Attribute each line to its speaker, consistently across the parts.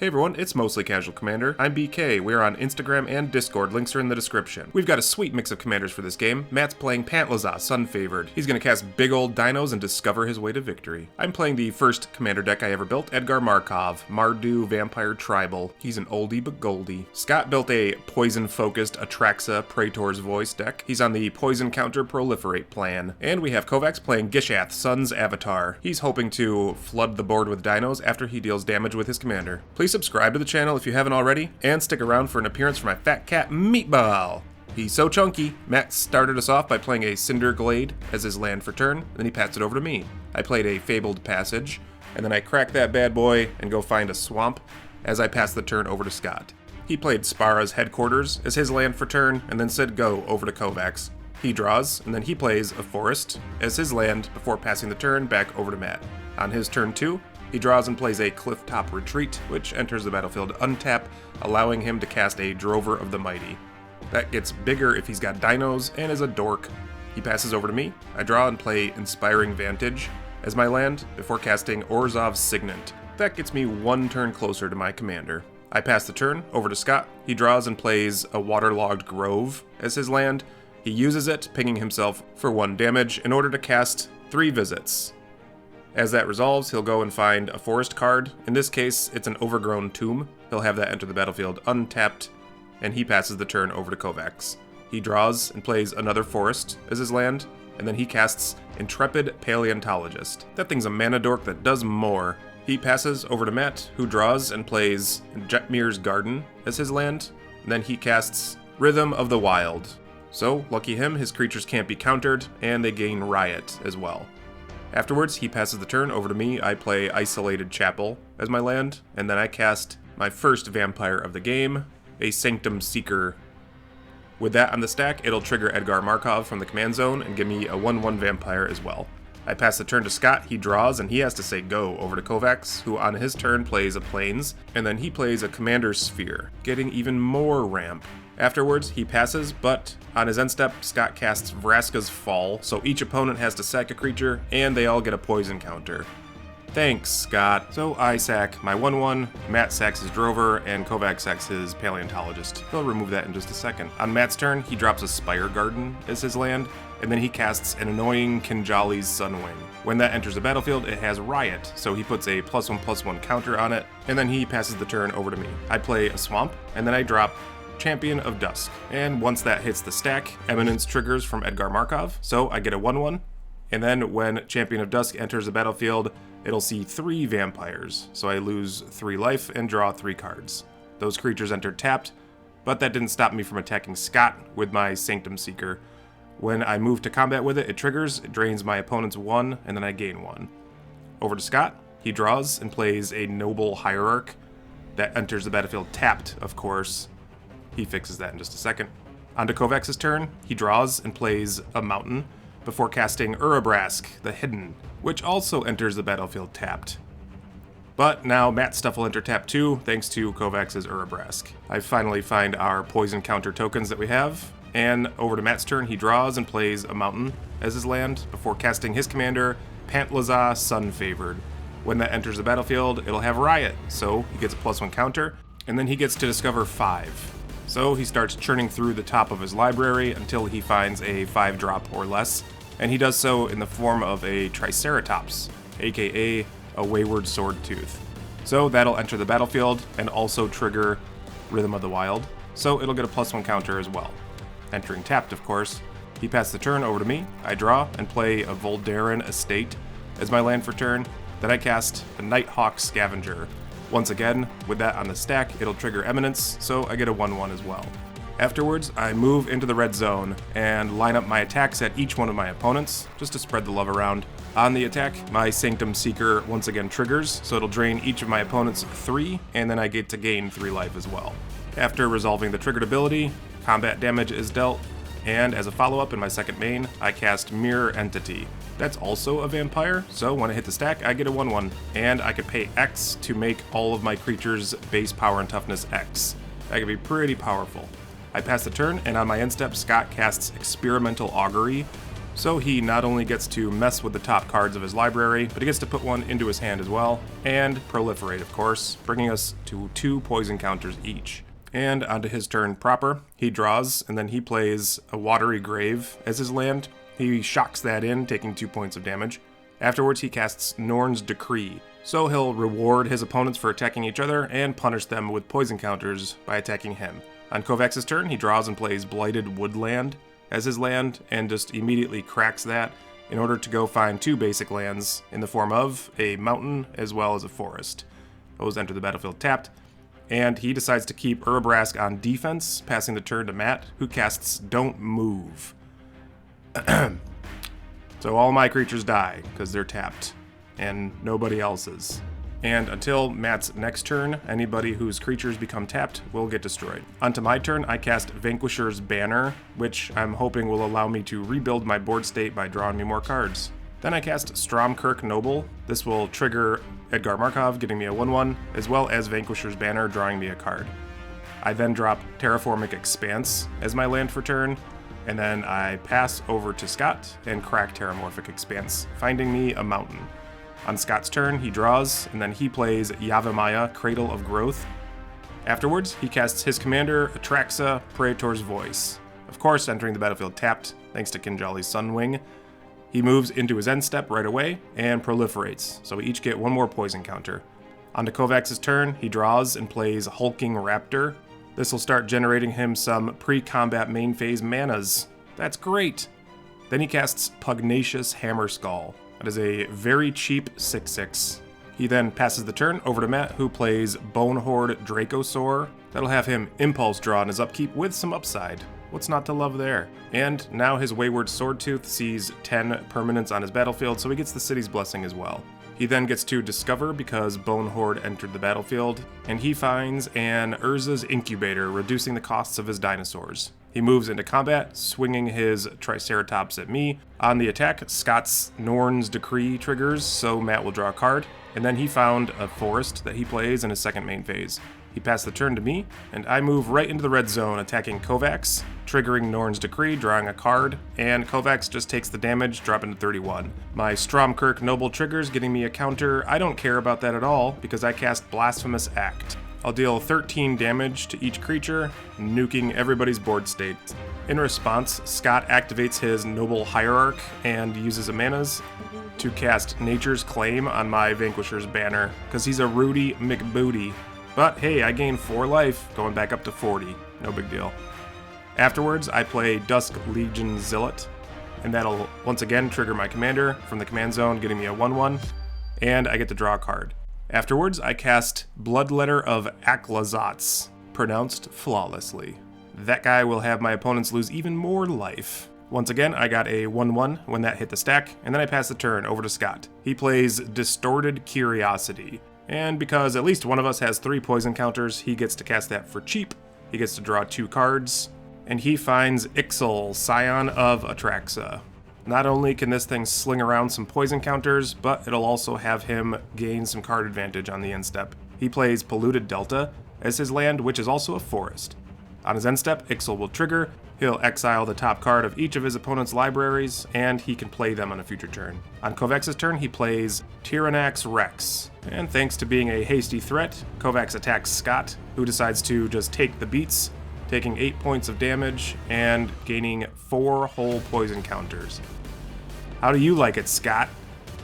Speaker 1: Hey everyone, it's Mostly Casual Commander. I'm BK. We're on Instagram and Discord. Links are in the description. We've got a sweet mix of commanders for this game. Matt's playing Pantlaza, Sun Favored. He's gonna cast big old dinos and discover his way to victory. I'm playing the first commander deck I ever built, Edgar Markov, Mardu Vampire Tribal. He's an oldie but goldie. Scott built a poison-focused Atraxa Praetor's Voice deck. He's on the poison counter proliferate plan. And we have Kovacs playing Gishath, Sun's Avatar. He's hoping to flood the board with dinos after he deals damage with his commander. Please subscribe to the channel if you haven't already, and stick around for an appearance from my fat cat, Meatball. He's so chunky. Matt started us off by playing a Cinder Glade as his land for turn, then he passed it over to me. I played a Fabled Passage, and then I crack that bad boy and go find a swamp as I pass the turn over to Scott. He played Spara's Headquarters as his land for turn, and then said go over to Kovacs. He draws, and then he plays a Forest as his land before passing the turn back over to Matt. On his turn 2, he draws and plays a Clifftop Retreat, which enters the battlefield untap, allowing him to cast a Drover of the Mighty. That gets bigger if he's got dinos and is a dork. He passes over to me. I draw and play Inspiring Vantage as my land before casting Orzhov's Signet. That gets me one turn closer to my commander. I pass the turn over to Scott. He draws and plays a Waterlogged Grove as his land. He uses it, pinging himself for 1 damage in order to cast 3 visits. As that resolves, he'll go and find a forest card. In this case, it's an Overgrown Tomb. He'll have that enter the battlefield untapped, and he passes the turn over to Kovacs. He draws and plays another forest as his land, and then he casts Intrepid Paleontologist. That thing's a mana dork that does more. He passes over to Matt, who draws and plays Jetmir's Garden as his land, and then he casts Rhythm of the Wild. So, lucky him, his creatures can't be countered, and they gain Riot as well. Afterwards, he passes the turn over to me. I play Isolated Chapel as my land, and then I cast my first vampire of the game, a Sanctum Seeker. With that on the stack, it'll trigger Edgar Markov from the command zone and give me a 1/1 vampire as well. I pass the turn to Scott, he draws, and he has to say go over to Kovacs, who on his turn plays a Plains, and then he plays a Commander Sphere, getting even more ramp. Afterwards, he passes, but on his end step, Scott casts Vraska's Fall, so each opponent has to sack a creature, and they all get a poison counter. Thanks, Scott. So I sack my 1/1, Matt sacks his Drover, and Kovacs sacks his Paleontologist. He'll remove that in just a second. On Matt's turn, he drops a Spire Garden as his land, and then he casts an annoying Kinjali's Sunwing. When that enters the battlefield, it has Riot, so he puts a +1/+1 counter on it, and then he passes the turn over to me. I play a Swamp, and then I drop Champion of Dusk. And once that hits the stack, Eminence triggers from Edgar Markov, so I get a 1/1. And then when Champion of Dusk enters the battlefield, it'll see 3 vampires, so I lose 3 life and draw 3 cards. Those creatures enter tapped, but that didn't stop me from attacking Scott with my Sanctum Seeker. When I move to combat with it, it triggers, it drains my opponent's 1, and then I gain 1. Over to Scott, he draws and plays a Noble Hierarch that enters the battlefield tapped, of course. He fixes that in just a second. On to Kovacs' turn, he draws and plays a Mountain before casting Urabrask, the Hidden, which also enters the battlefield tapped. But now Matt's stuff will enter tap too, thanks to Kovacs' Urabrask. I finally find our poison counter tokens that we have, and over to Matt's turn, he draws and plays a Mountain as his land before casting his commander, Pantlaza, Sun Favored. When that enters the battlefield, it'll have Riot, so he gets a +1 counter, and then he gets to discover 5. So he starts churning through the top of his library until he finds a 5-drop or less, and he does so in the form of a Triceratops, aka a Wayward Sword Tooth. So that'll enter the battlefield and also trigger Rhythm of the Wild, so it'll get a +1 counter as well. Entering tapped, of course. He passes the turn over to me, I draw and play a Voldaren Estate as my land for turn, then I cast a Nighthawk Scavenger. Once again, with that on the stack, it'll trigger Eminence, so I get a 1/1 as well. Afterwards, I move into the red zone and line up my attacks at each one of my opponents, just to spread the love around. On the attack, my Sanctum Seeker once again triggers, so it'll drain each of my opponents 3, and then I get to gain 3 life as well. After resolving the triggered ability, combat damage is dealt, and as a follow-up in my second main, I cast Mirror Entity. That's also a vampire, so when I hit the stack, I get a 1/1, and I could pay X to make all of my creatures base power and toughness X. That could be pretty powerful. I pass the turn, and on my end step, Scott casts Experimental Augury, So he not only gets to mess with the top cards of his library, but he gets to put one into his hand as well, and proliferate, of course, bringing us to 2 poison counters each. And onto his turn proper, he draws, and then he plays a Watery Grave as his land. He shocks that in, taking 2 points of damage. Afterwards, he casts Norn's Decree, so he'll reward his opponents for attacking each other and punish them with poison counters by attacking him. On Kovacs's turn, he draws and plays Blighted Woodland as his land, and just immediately cracks that in order to go find 2 basic lands in the form of a mountain as well as a forest. Those enter the battlefield tapped, and he decides to keep Urabrask on defense, passing the turn to Matt, who casts Don't Move. So all my creatures die, because they're tapped, and nobody else's. And until Matt's next turn, anybody whose creatures become tapped will get destroyed. Onto my turn, I cast Vanquisher's Banner, which I'm hoping will allow me to rebuild my board state by drawing me more cards. Then I cast Stromkirk Noble. This will trigger Edgar Markov, getting me a 1/1, as well as Vanquisher's Banner, drawing me a card. I then drop Terraformic Expanse as my land for turn, and then I pass over to Scott and crack Terramorphic Expanse, finding me a mountain. On Scott's turn, he draws, and then he plays Yavimaya, Cradle of Growth. Afterwards, he casts his commander, Atraxa, Praetor's Voice. Of course, entering the battlefield tapped, thanks to Kinjali's Sunwing. He moves into his end step right away and proliferates, so we each get 1 more poison counter. On to Kovacs's turn, he draws and plays Hulking Raptor. This will start generating him some pre-combat main phase manas. That's great! Then he casts Pugnacious Hammerskull. That is a very cheap 6/6. He then passes the turn over to Matt, who plays Bonehorde Dracosaur. That'll have him Impulse draw in his upkeep with some upside. What's not to love there? And now his Wayward Swordtooth sees 10 permanents on his battlefield, so he gets the City's Blessing as well. He then gets to Discover because Bonehorde entered the battlefield, and he finds an Urza's Incubator, reducing the costs of his dinosaurs. He moves into combat, swinging his Triceratops at me. On the attack, Scott's Norn's Decree triggers, so Matt will draw a card, and then he found a forest that he plays in his second main phase. He passed the turn to me, and I move right into the red zone, attacking Kovacs, triggering Norn's Decree, drawing a card, and Kovacs just takes the damage, dropping to 31. My Stromkirk Noble triggers, getting me a counter. I don't care about that at all, because I cast Blasphemous Act. I'll deal 13 damage to each creature, nuking everybody's board state. In response, Scott activates his Noble Hierarch and uses a manas to cast Nature's Claim on my Vanquisher's Banner, because he's a Rudy McBooty. But hey, I gain 4 life, going back up to 40. No big deal. Afterwards, I play Dusk Legion Zealot, and that'll once again trigger my commander from the command zone, getting me a 1/1, and I get to draw a card. Afterwards, I cast Bloodletter of Aklazats, pronounced flawlessly. That guy will have my opponents lose even more life. Once again, I got a 1/1 when that hit the stack, and then I pass the turn over to Scott. He plays Distorted Curiosity, and because at least one of us has 3 poison counters, he gets to cast that for cheap. He gets to draw 2 cards, and he finds Ixal, Scion of Atraxa. Not only can this thing sling around some poison counters, but it'll also have him gain some card advantage on the end step. He plays Polluted Delta as his land, which is also a forest. On his end step, Ixal will trigger, he'll exile the top card of each of his opponent's libraries, and he can play them on a future turn. On Kovacs's turn, he plays Tyrannax Rex. And thanks to being a hasty threat, Kovacs attacks Scott, who decides to just take the beats, taking 8 points of damage and gaining 4 whole poison counters. How do you like it, Scott?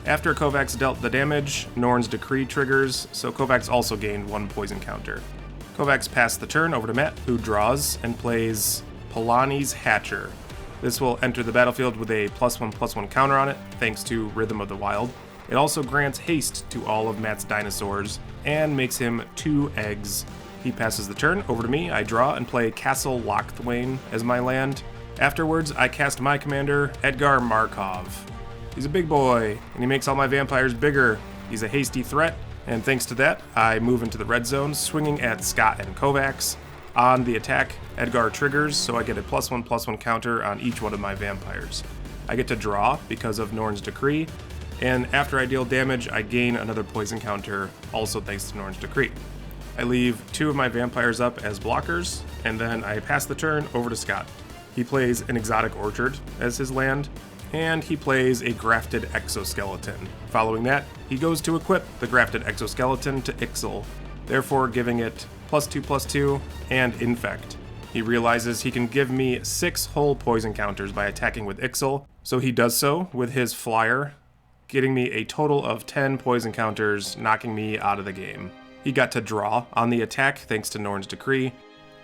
Speaker 1: After Kovacs dealt the damage, Norn's Decree triggers, so Kovacs also gained 1 poison counter. Kovacs passed the turn over to Matt, who draws and plays Polani's Hatcher. This will enter the battlefield with a +1/+1 counter on it, thanks to Rhythm of the Wild. It also grants haste to all of Matt's dinosaurs, and makes him 2 eggs. He passes the turn over to me, I draw and play Castle Lochthwain as my land. Afterwards, I cast my commander, Edgar Markov. He's a big boy, and he makes all my vampires bigger. He's a hasty threat, and thanks to that, I move into the red zone, swinging at Scott and Kovacs. On the attack, Edgar triggers, so I get a +1/+1 counter on each one of my vampires. I get to draw because of Norn's Decree, and after I deal damage, I gain another poison counter, also thanks to Norn's Decree. I leave 2 of my vampires up as blockers, and then I pass the turn over to Scott. He plays an Exotic Orchard as his land, and he plays a grafted exoskeleton. Following that, he goes to equip the grafted exoskeleton to Ixal, therefore giving it +2/+2 and infect. He realizes he can give me 6 whole poison counters by attacking with Ixal, so he does so with his flyer, getting me a total of 10 poison counters, knocking me out of the game. He got to draw on the attack thanks to Norn's Decree,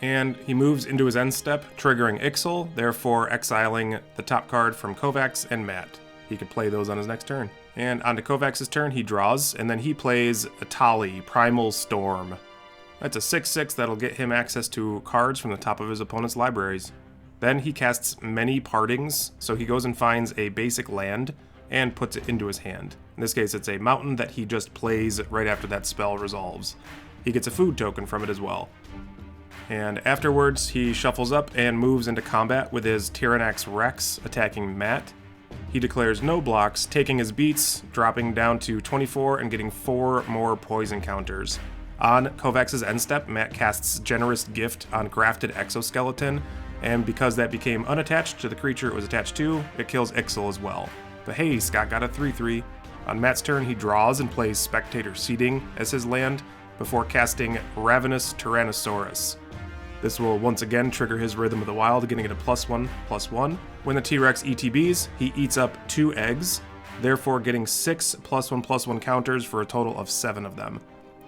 Speaker 1: and he moves into his end step, triggering Ixal, therefore exiling the top card from Kovacs and Matt. He can play those on his next turn. And onto Kovacs' turn, he draws, and then he plays Atali, Primal Storm. That's a 6/6 that'll get him access to cards from the top of his opponent's libraries. Then he casts Many Partings, so he goes and finds a basic land and puts it into his hand. In this case, it's a mountain that he just plays right after that spell resolves. He gets a food token from it as well. And afterwards, he shuffles up and moves into combat with his Tyrannax Rex attacking Matt. He declares no blocks, taking his beats, dropping down to 24 and getting 4 more poison counters. On Kovacs' end step, Matt casts Generous Gift on Grafted Exoskeleton, and because that became unattached to the creature it was attached to, it kills Ixal as well. But hey, Scott got a 3/3. On Matt's turn, he draws and plays Spectator Seeding as his land before casting Ravenous Tyrannosaurus. This will once again trigger his Rhythm of the Wild, getting it a +1/+1. When the T-Rex ETBs, he eats up 2 eggs, therefore getting 6 +1/+1 counters for a total of 7 of them.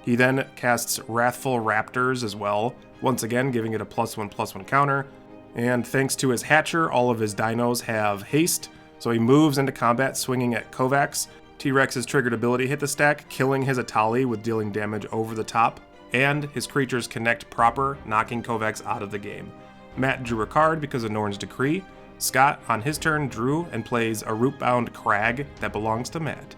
Speaker 1: He then casts Wrathful Raptors as well, once again giving it a +1/+1 counter. And thanks to his Hatcher, all of his dinos have haste, so he moves into combat swinging at Kovacs. T-Rex's triggered ability hit the stack, killing his Atali with dealing damage over the top, and his creatures connect proper, knocking Kovacs out of the game. Matt drew a card because of Norn's Decree. Scott, on his turn, drew and plays a Rootbound Crag that belongs to Matt.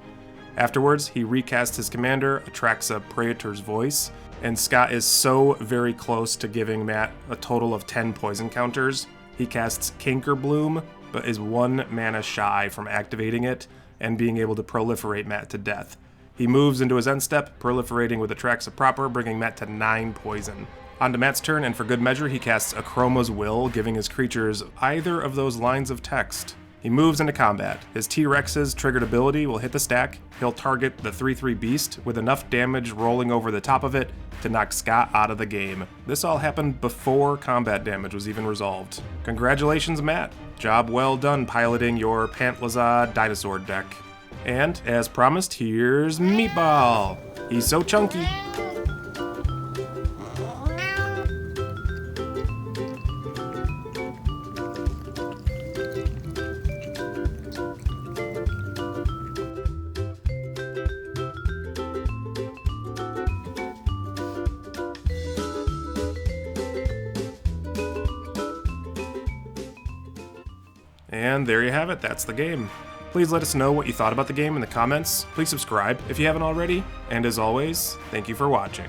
Speaker 1: Afterwards, he recasts his commander, Atraxa Praetor's Voice, and Scott is so very close to giving Matt a total of 10 poison counters. He casts Cankerbloom, but is 1 mana shy from activating it and being able to proliferate Matt to death. He moves into his end step, proliferating with Atraxa proper, bringing Matt to 9 poison. On to Matt's turn, and for good measure, he casts Akroma's Will, giving his creatures either of those lines of text. He moves into combat. His T-Rex's triggered ability will hit the stack. He'll target the 3/3 beast with enough damage rolling over the top of it to knock Scott out of the game. This all happened before combat damage was even resolved. Congratulations, Matt. Job well done piloting your Pantlaza dinosaur deck. And, as promised, here's Meatball. He's so chunky. And there you have it, that's the game. Please let us know what you thought about the game in the comments. Please subscribe if you haven't already. And as always, thank you for watching.